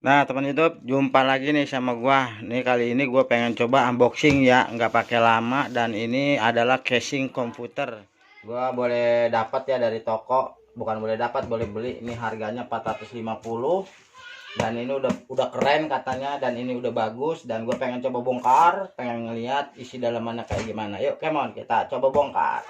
Nah, teman YouTube, jumpa lagi nih sama gua. Nih kali ini gua pengen coba unboxing ya, nggak pakai lama, dan ini adalah casing komputer. Gua boleh dapat ya dari toko, bukan boleh dapat, boleh beli. Ini harganya 450 dan ini udah keren katanya, dan ini udah bagus, dan gue pengen coba bongkar, pengen ngeliat isi dalamannya kayak gimana. Yuk, come on, kita coba bongkar.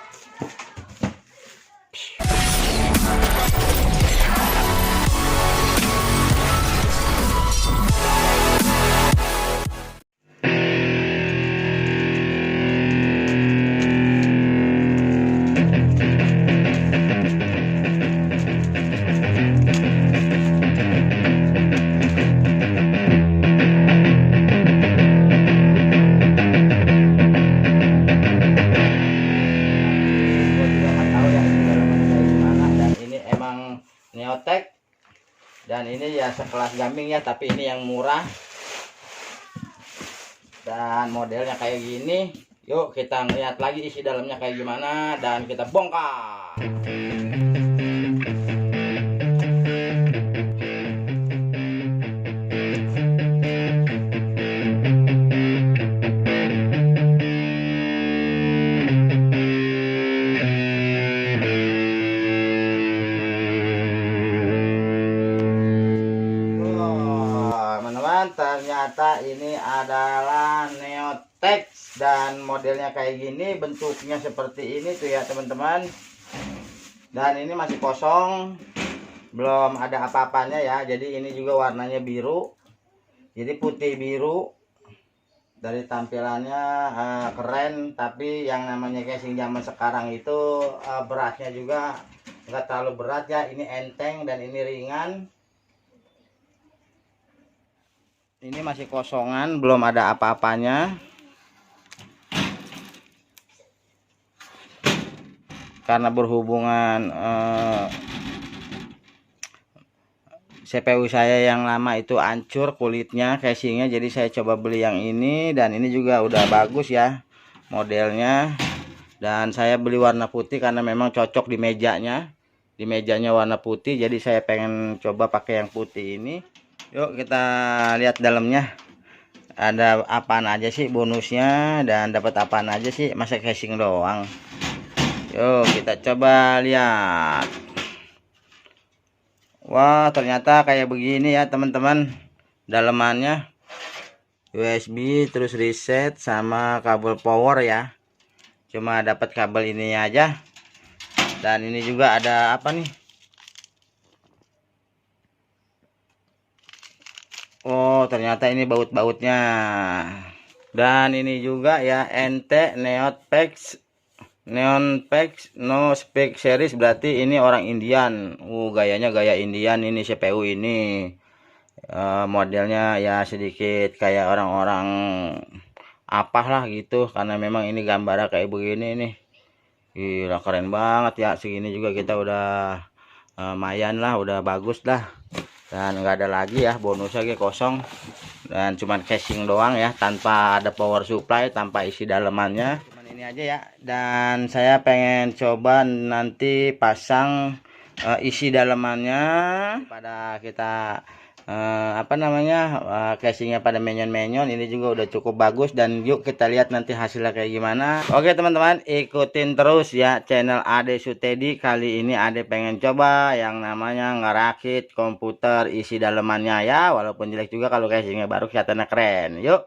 Neotek, dan ini ya sekelas Gaming ya, tapi ini yang murah dan modelnya kayak gini. Yuk kita ngeliat lagi isi dalamnya kayak gimana dan kita bongkar. Ternyata ini adalah Neotex dan modelnya kayak gini, bentuknya seperti ini tuh ya teman-teman. Dan ini masih kosong, belum ada apa-apanya ya. Jadi ini juga warnanya biru, jadi putih biru. Dari tampilannya keren, tapi yang namanya casing zaman sekarang itu beratnya juga nggak terlalu berat ya. Ini enteng dan ini ringan. Ini masih kosongan, belum ada apa-apanya. Karena berhubungan CPU saya yang lama itu hancur kulitnya, casingnya, jadi saya coba beli yang ini, dan ini juga udah bagus ya modelnya. Dan saya beli warna putih karena memang cocok di mejanya. Di mejanya warna putih, jadi saya pengen coba pakai yang putih ini. Yuk kita lihat dalamnya. Ada apaan aja sih bonusnya, dan dapat apaan aja sih, masa casing doang. Yuk kita coba lihat. Wah, ternyata kayak begini ya teman-teman dalamannya. USB, terus reset, sama kabel power ya. Cuma dapat kabel ini aja. Dan ini juga ada apa nih? Oh, ternyata ini baut-bautnya. Dan ini juga ya, NT Neotex No Spec Series, berarti ini orang Indian. Gayanya gaya Indian ini CPU ini. Modelnya ya sedikit kayak orang-orang apalah gitu, karena memang ini gambarnya kayak begini nih. Gila keren banget ya, segini juga kita udah lumayan lah, udah bagus lah. Dan nggak ada lagi ya bonusnya, kosong, dan cuman casing doang ya, tanpa ada power supply, tanpa isi dalamannya. Cuman ini aja ya, dan saya pengen coba nanti pasang isi dalamannya pada kita apa namanya, casingnya pada menyon-menyon. Ini juga udah cukup bagus, dan yuk kita lihat nanti hasilnya kayak gimana. Oke teman-teman, ikutin terus ya channel Ade Sutedi. Kali ini Ade pengen coba yang namanya ngerakit komputer isi dalamannya ya, walaupun jelek juga, kalau casingnya baru kelihatannya keren. Yuk,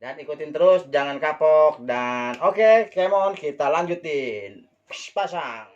dan ikutin terus, jangan kapok. Dan oke, come on, kita lanjutin. Pasang.